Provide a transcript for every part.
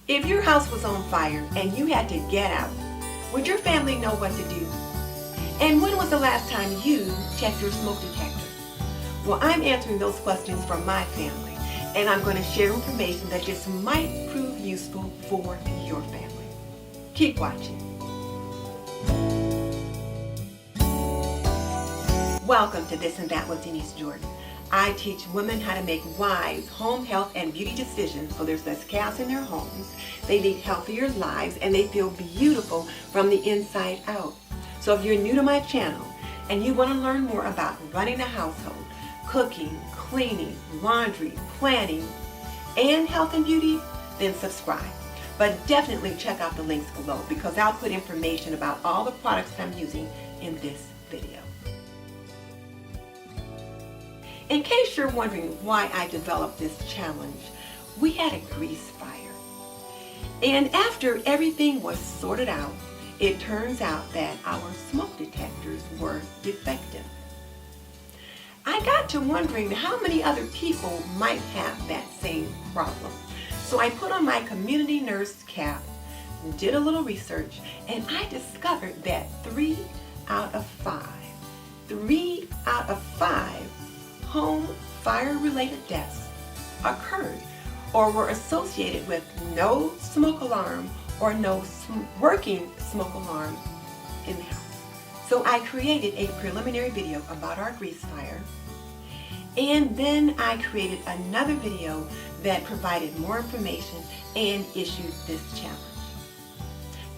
If your house was on fire and you had to get out, would your family know what to do? And when was the last time you checked your smoke detector? Well, I'm answering those questions for my family, and I'm going to share information that just might prove useful for your family. Keep watching. Welcome to This and That with Denise Jordan. I teach women how to make wise home health and beauty decisions so there's less chaos in their homes, they lead healthier lives, and they feel beautiful from the inside out. So if you're new to my channel and you want to learn more about running a household, cooking, cleaning, laundry, planning, and health and beauty, then subscribe. But definitely check out the links below because I'll put information about all the products that I'm using in this video. In case you're wondering why I developed this challenge, we had a grease fire. And after everything was sorted out, it turns out that our smoke detectors were defective. I got to wondering how many other people might have that same problem. So I put on my community nurse cap, did a little research, and I discovered that 3 out of 5 home fire-related deaths occurred or were associated with no smoke alarm or no working smoke alarm in the house. So I created a preliminary video about our grease fire, and then I created another video that provided more information and issued this challenge.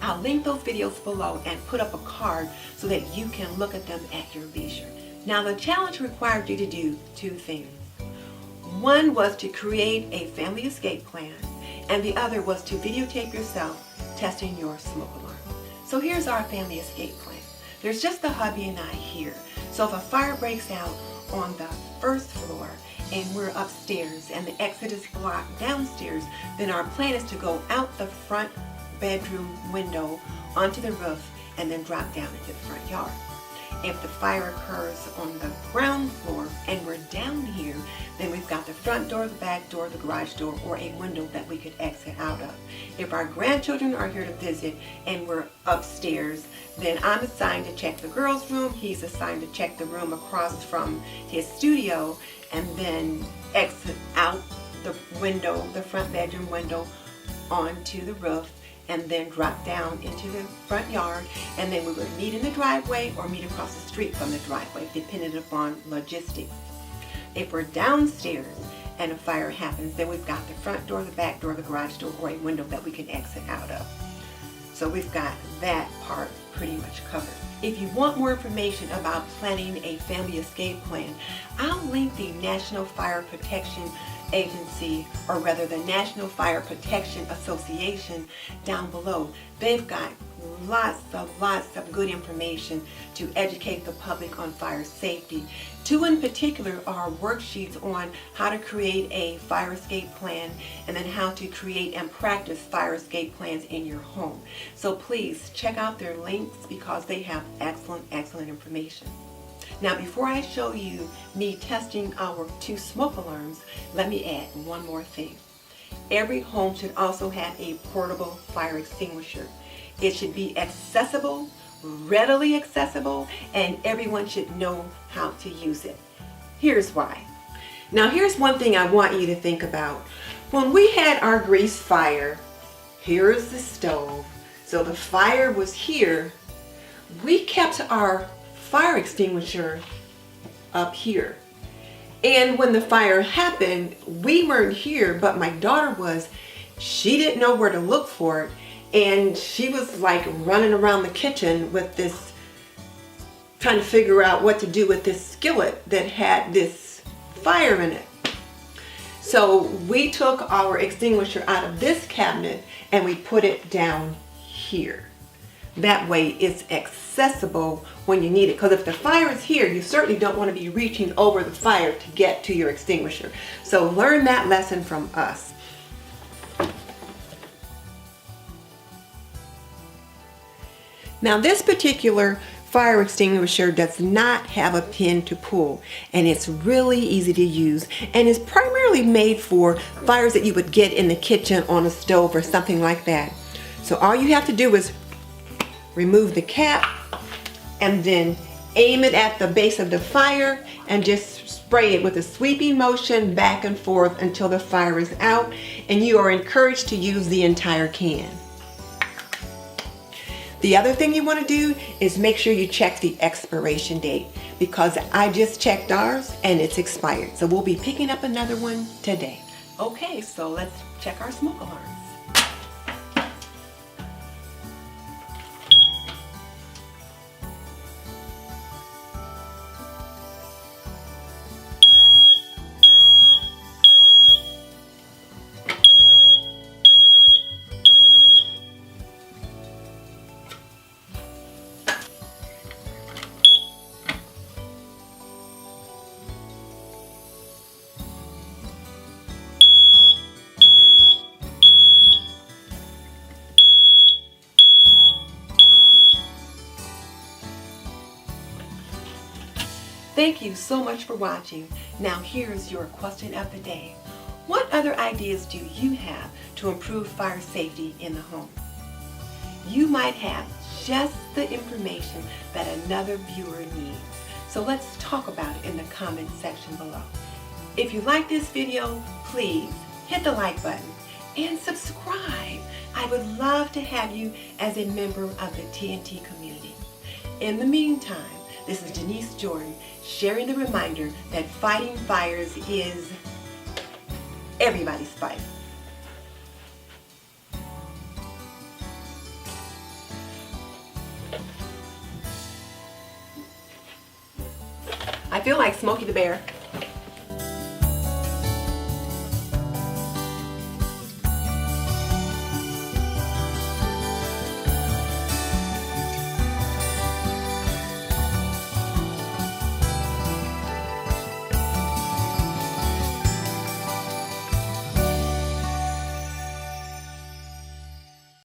I'll link those videos below and put up a card so that you can look at them at your leisure. Now, the challenge required you to do 2 things. One was to create a family escape plan, and the other was to videotape yourself testing your smoke alarm. So here's our family escape plan. There's just the hubby and I here. So if a fire breaks out on the first floor and we're upstairs and the exit is blocked downstairs, then our plan is to go out the front bedroom window onto the roof and then drop down into the front yard. If the fire occurs on the ground floor and we're down here, then we've got the front door, the back door, the garage door, or a window that we could exit out of. If our grandchildren are here to visit and we're upstairs, then I'm assigned to check the girls' room, he's assigned to check the room across from his studio, and then exit out the window, the front bedroom window, onto the roof, and then drop down into the front yard, and then we would meet in the driveway or meet across the street from the driveway, depending upon logistics. If we're downstairs and a fire happens, then we've got the front door, the back door, the garage door, or a window that we can exit out of. So we've got that part pretty much covered. If you want more information about planning a family escape plan, I'll link the National Fire Protection Agency, or rather the National Fire Protection Association, down below. They've got lots of good information to educate the public on fire safety. 2 in particular are worksheets on how to create a fire escape plan and then how to create and practice fire escape plans in your home. So please check out their links because they have excellent information. Now, before I show you me testing our 2 smoke alarms, let me add one more thing. Every home should also have a portable fire extinguisher. It should be accessible, readily accessible, and everyone should know how to use it. Here's why. Now, here's one thing I want you to think about. When we had our grease fire, here's the stove. So the fire was here. We kept our fire extinguisher up here, and when the fire happened, we weren't here, but my daughter was. She didn't know where to look for it, and she was like running around the kitchen with this, trying to figure out what to do with this skillet that had this fire in it. So we took our extinguisher out of this cabinet and we put it down here. That way it's accessible when you need it. Because if the fire is here, you certainly don't want to be reaching over the fire to get to your extinguisher. So learn that lesson from us. Now, this particular fire extinguisher does not have a pin to pull, and it's really easy to use and is primarily really made for fires that you would get in the kitchen on a stove or something like that. So all you have to do is remove the cap and then aim it at the base of the fire and just spray it with a sweeping motion back and forth until the fire is out, and you are encouraged to use the entire can. The other thing you want to do is make sure you check the expiration date, because I just checked ours and it's expired. So we'll be picking up another one today. Okay, so let's check our smoke alarms. Thank you so much for watching. Now here's your question of the day. What other ideas do you have to improve fire safety in the home? You might have just the information that another viewer needs. So let's talk about it in the comment section below. If you like this video, please hit the like button and subscribe. I would love to have you as a member of the TNT community. In the meantime, this is Denise Jordan sharing the reminder that fighting fires is everybody's fight. I feel like Smokey the Bear.